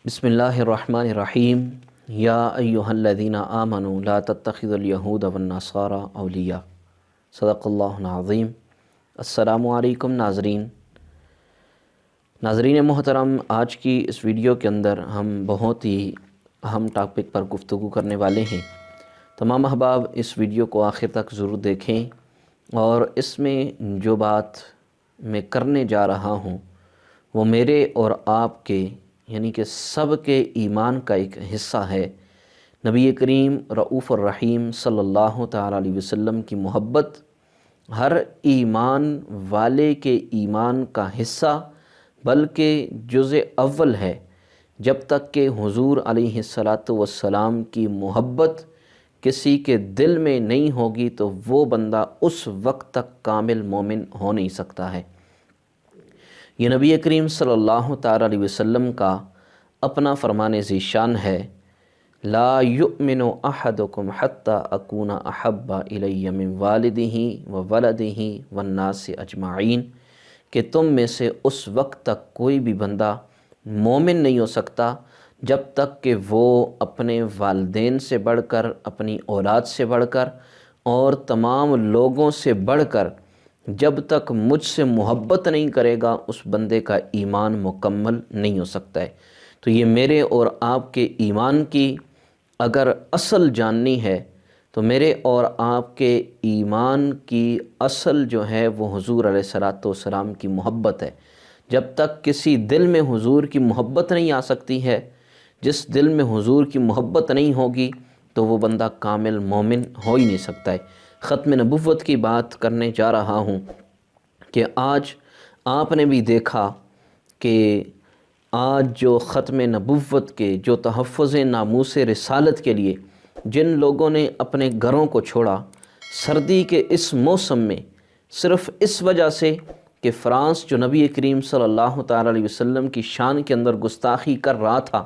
بسم اللہ الرحمن الرحیم یا ایہا الذین آمنوا لا تتخذوا الیہود والنصارى اولیاء۔ صدق اللہ العظیم۔ السلام علیکم ناظرین محترم، آج کی اس ویڈیو کے اندر ہم بہت ہی اہم ٹاپک پر گفتگو کرنے والے ہیں۔ تمام احباب اس ویڈیو کو آخر تک ضرور دیکھیں، اور اس میں جو بات میں کرنے جا رہا ہوں وہ میرے اور آپ کے یعنی کہ سب کے ایمان کا ایک حصہ ہے۔ نبی کریم رؤوف الرحیم صلی اللہ تعالیٰ علیہ وسلم کی محبت ہر ایمان والے کے ایمان کا حصہ بلکہ جزء اول ہے۔ جب تک کہ حضور علیہ السلام کی محبت کسی کے دل میں نہیں ہوگی تو وہ بندہ اس وقت تک کامل مومن ہو نہیں سکتا ہے۔ یہ نبی کریم صلی اللہ تعالیٰ علیہ وسلم کا اپنا فرمان ذیشان ہے، لا یؤمن احدکم حتی اکون احب الی من والدہ وولدہ والناس اجمعین، کہ تم میں سے اس وقت تک کوئی بھی بندہ مومن نہیں ہو سکتا جب تک کہ وہ اپنے والدین سے بڑھ کر، اپنی اولاد سے بڑھ کر اور تمام لوگوں سے بڑھ کر جب تک مجھ سے محبت نہیں کرے گا اس بندے کا ایمان مکمل نہیں ہو سکتا ہے۔ تو یہ میرے اور آپ کے ایمان کی اگر اصل جاننی ہے تو میرے اور آپ کے ایمان کی اصل جو ہے وہ حضور علیہ السلام کی محبت ہے۔ جب تک کسی دل میں حضور کی محبت نہیں آ سکتی ہے، جس دل میں حضور کی محبت نہیں ہوگی تو وہ بندہ کامل مومن ہو ہی نہیں سکتا ہے۔ ختم نبوت کی بات کرنے جا رہا ہوں کہ آج آپ نے بھی دیکھا کہ آج جو ختم نبوت کے، جو تحفظ ناموس رسالت کے لیے جن لوگوں نے اپنے گھروں کو چھوڑا سردی کے اس موسم میں، صرف اس وجہ سے کہ فرانس جو نبی کریم صلی اللہ تعالیٰ علیہ وسلم کی شان کے اندر گستاخی کر رہا تھا،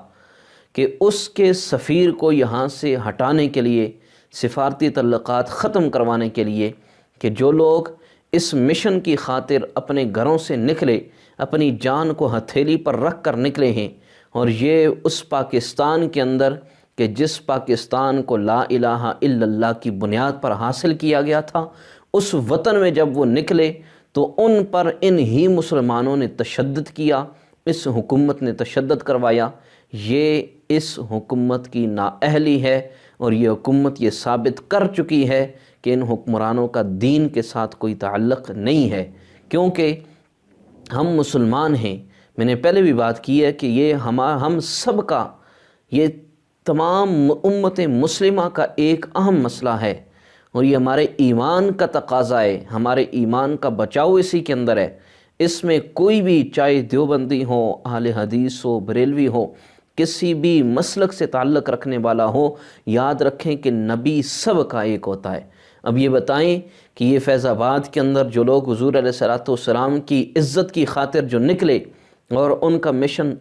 کہ اس کے سفیر کو یہاں سے ہٹانے کے لیے، سفارتی تعلقات ختم کروانے کے لیے، کہ جو لوگ اس مشن کی خاطر اپنے گھروں سے نکلے، اپنی جان کو ہتھیلی پر رکھ کر نکلے ہیں، اور یہ اس پاکستان کے اندر کہ جس پاکستان کو لا الہ الا اللہ کی بنیاد پر حاصل کیا گیا تھا، اس وطن میں جب وہ نکلے تو ان پر ان ہی مسلمانوں نے تشدد کیا، اس حکومت نے تشدد کروایا۔ یہ اس حکومت کی نااہلی ہے، اور یہ حکومت یہ ثابت کر چکی ہے کہ ان حکمرانوں کا دین کے ساتھ کوئی تعلق نہیں ہے، کیونکہ ہم مسلمان ہیں۔ میں نے پہلے بھی بات کی ہے کہ یہ ہم سب کا، یہ تمام امت مسلمہ کا ایک اہم مسئلہ ہے، اور یہ ہمارے ایمان کا تقاضا ہے، ہمارے ایمان کا بچاؤ اسی کے اندر ہے۔ اس میں کوئی بھی، چاہے دیوبندی ہو، اہل حدیث ہو، بریلوی ہو، کسی بھی مسلک سے تعلق رکھنے والا ہو، یاد رکھیں کہ نبی سب کا ایک ہوتا ہے۔ اب یہ بتائیں کہ یہ فیض آباد کے اندر جو لوگ حضور علیہ السلام کی عزت کی خاطر جو نکلے، اور ان کا مشن،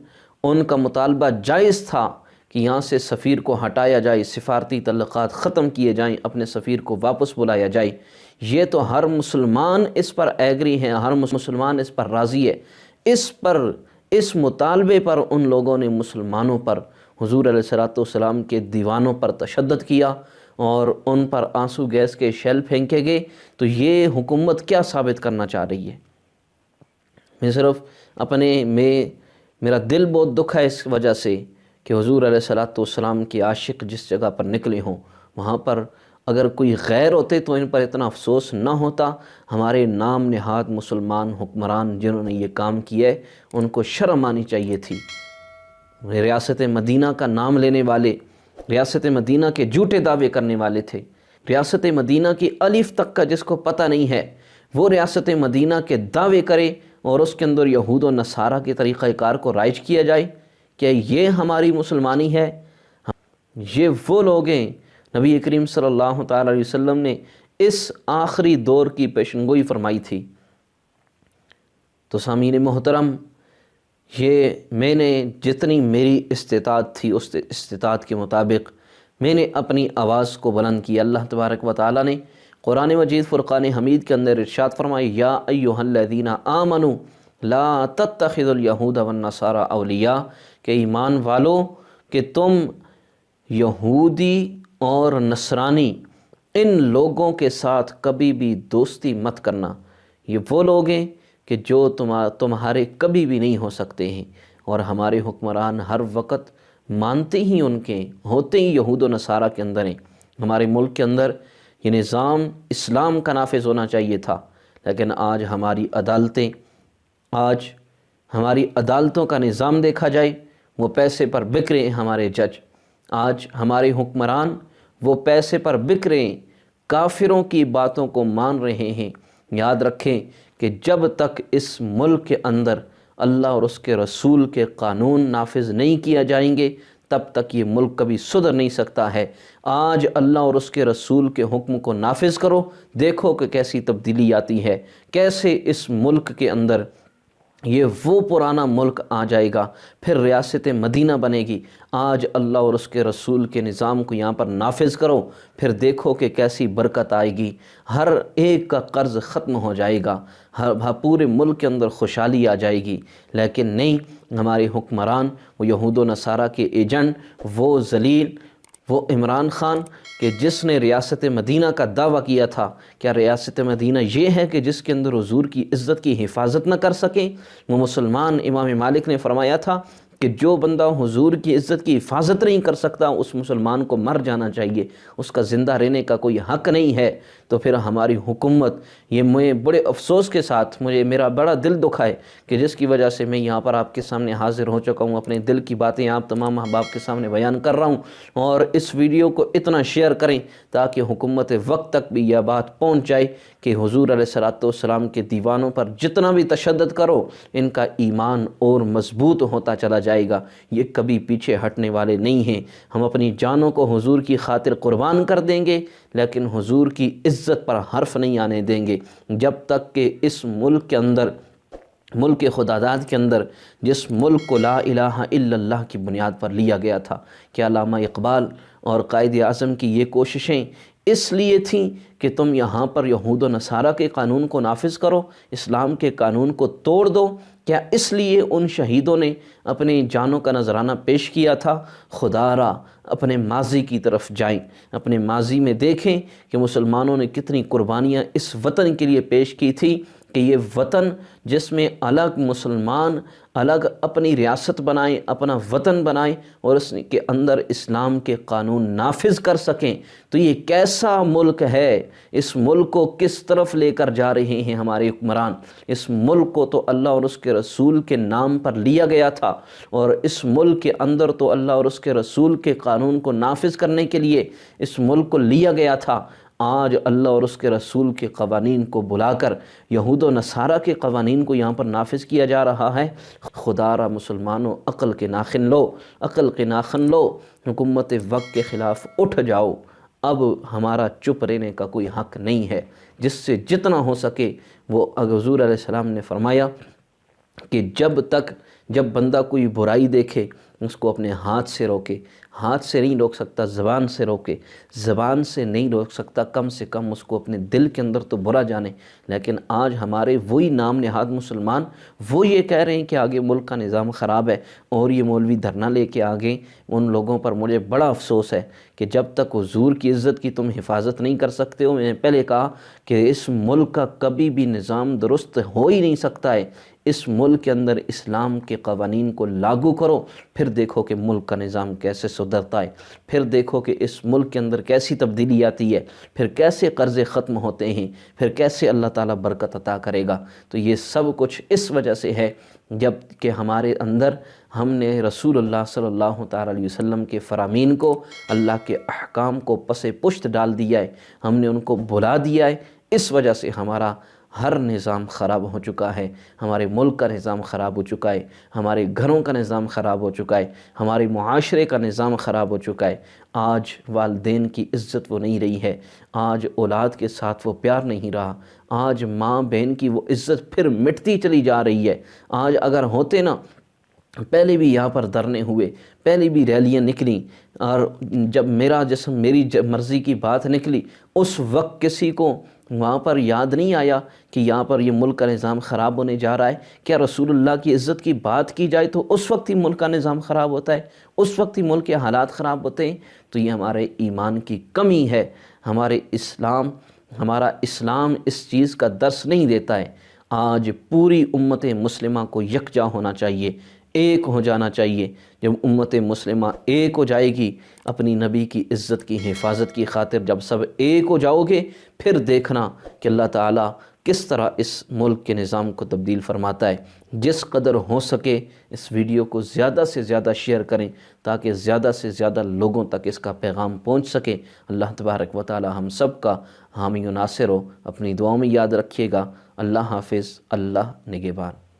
ان کا مطالبہ جائز تھا کہ یہاں سے سفیر کو ہٹایا جائے، سفارتی تعلقات ختم کیے جائیں، اپنے سفیر کو واپس بلایا جائے، یہ تو ہر مسلمان اس پر ایگری ہے، ہر مسلمان اس پر راضی ہے۔ اس مطالبے پر ان لوگوں نے مسلمانوں پر، حضور علیہ السلام کے دیوانوں پر تشدد کیا، اور ان پر آنسو گیس کے شیل پھینکے گئے۔ تو یہ حکومت کیا ثابت کرنا چاہ رہی ہے؟ میں صرف میرا دل بہت دکھ ہے اس وجہ سے کہ حضور علیہ السلام کے عاشق جس جگہ پر نکلے ہوں، وہاں پر اگر کوئی غیر ہوتے تو ان پر اتنا افسوس نہ ہوتا۔ ہمارے نام نہاد مسلمان حکمران جنہوں نے یہ کام کیا ہے، ان کو شرم آنی چاہیے تھی۔ ریاست مدینہ کا نام لینے والے، ریاست مدینہ کے جھوٹے دعوے کرنے والے تھے۔ ریاست مدینہ کی الف تک کا جس کو پتہ نہیں ہے، وہ ریاست مدینہ کے دعوے کرے اور اس کے اندر یہود و نصارہ کے طریقہ کار کو رائج کیا جائے۔ کیا یہ ہماری مسلمانی ہے؟ یہ وہ لوگ ہیں۔ نبی کریم صلی اللہ تعالیٰ علیہ وسلم نے اس آخری دور کی پیشنگوئی فرمائی تھی۔ تو سامعین محترم، یہ میں نے جتنی میری استطاعت تھی اس استطاعت کے مطابق میں نے اپنی آواز کو بلند کیا۔ اللہ تبارک و تعالیٰ نے قرآن مجید فرقان حمید کے اندر ارشاد فرمائی، یا ایہا الذین آمنوا لا تتخذوا الیہود والنصارى اولیاء، کہ ایمان والو کہ تم یہودی اور نصرانی ان لوگوں کے ساتھ کبھی بھی دوستی مت کرنا۔ یہ وہ لوگ ہیں کہ جو تمہارے کبھی بھی نہیں ہو سکتے ہیں، اور ہمارے حکمران ہر وقت مانتے ہی ان کے ہوتے ہی یہود و نصارہ کے اندر ہیں۔ ہمارے ملک کے اندر یہ نظام اسلام کا نافذ ہونا چاہیے تھا، لیکن آج ہماری عدالتوں کا نظام دیکھا جائے، وہ پیسے پر بک رہے ہیں۔ ہمارے جج آج ہمارے حکمران وہ پیسے پر بک رہے ہیں، کافروں کی باتوں کو مان رہے ہیں۔ یاد رکھیں کہ جب تک اس ملک کے اندر اللہ اور اس کے رسول کے قانون نافذ نہیں کیا جائیں گے، تب تک یہ ملک کبھی سدھر نہیں سکتا ہے۔ آج اللہ اور اس کے رسول کے حکم کو نافذ کرو، دیکھو کہ کیسی تبدیلی آتی ہے، کیسے اس ملک کے اندر یہ وہ پرانا ملک آ جائے گا، پھر ریاست مدینہ بنے گی۔ آج اللہ اور اس کے رسول کے نظام کو یہاں پر نافذ کرو، پھر دیکھو کہ کیسی برکت آئے گی، ہر ایک کا قرض ختم ہو جائے گا، پورے ملک کے اندر خوشحالی آ جائے گی۔ لیکن نہیں، ہمارے حکمران وہ یہود و نصارہ کے ایجنٹ، وہ ذلیل، وہ عمران خان کہ جس نے ریاست مدینہ کا دعویٰ کیا تھا، کیا ریاست مدینہ یہ ہے کہ جس کے اندر حضور کی عزت کی حفاظت نہ کر سکیں؟ وہ مسلمان امام مالک نے فرمایا تھا کہ جو بندہ حضور کی عزت کی حفاظت نہیں کر سکتا، اس مسلمان کو مر جانا چاہیے، اس کا زندہ رہنے کا کوئی حق نہیں ہے۔ تو پھر ہماری حکومت، یہ میں بڑے افسوس کے ساتھ میرا بڑا دل دکھا ہے کہ جس کی وجہ سے میں یہاں پر آپ کے سامنے حاضر ہو چکا ہوں، اپنے دل کی باتیں آپ تمام احباب کے سامنے بیان کر رہا ہوں۔ اور اس ویڈیو کو اتنا شیئر کریں تاکہ حکومت وقت تک بھی یہ بات پہنچ جائے کہ حضور علیہ السلام کے دیوانوں پر جتنا بھی تشدد کرو، ان کا ایمان اور مضبوط ہوتا چلا جائے گا، یہ کبھی پیچھے ہٹنے والے نہیں ہیں۔ ہم اپنی جانوں کو حضور کی خاطر قربان کر دیں گے، لیکن حضور کی عزت پر حرف نہیں آنے دیں گے، جب تک کہ اس ملک کے اندر، ملک خداداد کے اندر، جس ملک کو لا الہ الا اللہ کی بنیاد پر لیا گیا تھا۔ کہ علامہ اقبال اور قائد اعظم کی یہ کوششیں اس لیے تھیں کہ تم یہاں پر یہود و نصارہ کے قانون کو نافذ کرو، اسلام کے قانون کو توڑ دو؟ کیا اس لیے ان شہیدوں نے اپنی جانوں کا نذرانہ پیش کیا تھا؟ خدا را اپنے ماضی کی طرف جائیں، اپنے ماضی میں دیکھیں کہ مسلمانوں نے کتنی قربانیاں اس وطن کے لیے پیش کی تھی، کہ یہ وطن جس میں الگ مسلمان الگ اپنی ریاست بنائیں، اپنا وطن بنائیں اور اس کے اندر اسلام کے قانون نافذ کر سکیں۔ تو یہ کیسا ملک ہے؟ اس ملک کو کس طرف لے کر جا رہے ہیں ہمارے حکمران؟ اس ملک کو تو اللہ اور اس کے رسول کے نام پر لیا گیا تھا، اور اس ملک کے اندر تو اللہ اور اس کے رسول کے قانون کو نافذ کرنے کے لیے اس ملک کو لیا گیا تھا۔ آج اللہ اور اس کے رسول کے قوانین کو بلا کر یہود و نصارہ کے قوانین کو یہاں پر نافذ کیا جا رہا ہے۔ خدا را مسلمانوں، عقل کے ناخن لو، عقل کے ناخن لو، حکومت وقت کے خلاف اٹھ جاؤ۔ اب ہمارا چپ رہنے کا کوئی حق نہیں ہے، جس سے جتنا ہو سکے وہ حضور علیہ السلام نے فرمایا کہ جب بندہ کوئی برائی دیکھے اس کو اپنے ہاتھ سے روکے، ہاتھ سے نہیں روک سکتا زبان سے روکے، زبان سے نہیں روک سکتا، کم سے کم اس کو اپنے دل کے اندر تو برا جانے۔ لیکن آج ہمارے وہی نام نہاد مسلمان وہ یہ کہہ رہے ہیں کہ آگے ملک کا نظام خراب ہے، اور یہ مولوی دھرنا لے کے آگے۔ ان لوگوں پر مجھے بڑا افسوس ہے کہ جب تک حضور کی عزت کی تم حفاظت نہیں کر سکتے ہو، میں نے پہلے کہا کہ اس ملک کا کبھی بھی نظام درست ہو ہی نہیں سکتا ہے۔ اس ملک کے اندر اسلام کے قوانین کو لاگو کرو، پھر دیکھو کہ ملک کا نظام کیسے سدھرتا ہے، پھر دیکھو کہ اس ملک کے اندر کیسی تبدیلی آتی ہے، پھر کیسے قرضے ختم ہوتے ہیں، پھر کیسے اللہ تعالیٰ برکت عطا کرے گا۔ تو یہ سب کچھ اس وجہ سے ہے جب کہ ہمارے اندر ہم نے رسول اللہ صلی اللہ تعالیٰ علیہ وسلم کے فرامین کو، اللہ کے احکام کو پس پشت ڈال دیا ہے، ہم نے ان کو بھلا دیا ہے۔ اس وجہ سے ہمارا ہر نظام خراب ہو چکا ہے، ہمارے ملک کا نظام خراب ہو چکا ہے، ہمارے گھروں کا نظام خراب ہو چکا ہے، ہمارے معاشرے کا نظام خراب ہو چکا ہے۔ آج والدین کی عزت وہ نہیں رہی ہے، آج اولاد کے ساتھ وہ پیار نہیں رہا، آج ماں بہن کی وہ عزت پھر مٹتی چلی جا رہی ہے۔ آج اگر ہوتے نا، پہلے بھی یہاں پر دھرنے ہوئے، پہلے بھی ریلیاں نکلیں، اور جب میرا جسم میری مرضی کی بات نکلی، اس وقت کسی کو وہاں پر یاد نہیں آیا کہ یہاں پر یہ ملک کا نظام خراب ہونے جا رہا ہے؟ کیا رسول اللہ کی عزت کی بات کی جائے تو اس وقت ہی ملک کا نظام خراب ہوتا ہے، اس وقت ہی ملک کے حالات خراب ہوتے ہیں؟ تو یہ ہمارے ایمان کی کمی ہے۔ ہمارا اسلام اس چیز کا درس نہیں دیتا ہے۔ آج پوری امت مسلمہ کو یکجا ہونا چاہیے، ایک ہو جانا چاہیے۔ جب امت مسلمہ ایک ہو جائے گی اپنی نبی کی عزت کی حفاظت کی خاطر، جب سب ایک ہو جاؤ گے، پھر دیکھنا کہ اللہ تعالیٰ کس طرح اس ملک کے نظام کو تبدیل فرماتا ہے۔ جس قدر ہو سکے اس ویڈیو کو زیادہ سے زیادہ شیئر کریں تاکہ زیادہ سے زیادہ لوگوں تک اس کا پیغام پہنچ سکے۔ اللہ تبارک و تعالی ہم سب کا حامی و ناصر ہو۔ اپنی دعاؤں میں یاد رکھیے گا۔ اللہ حافظ، اللہ نگہبان۔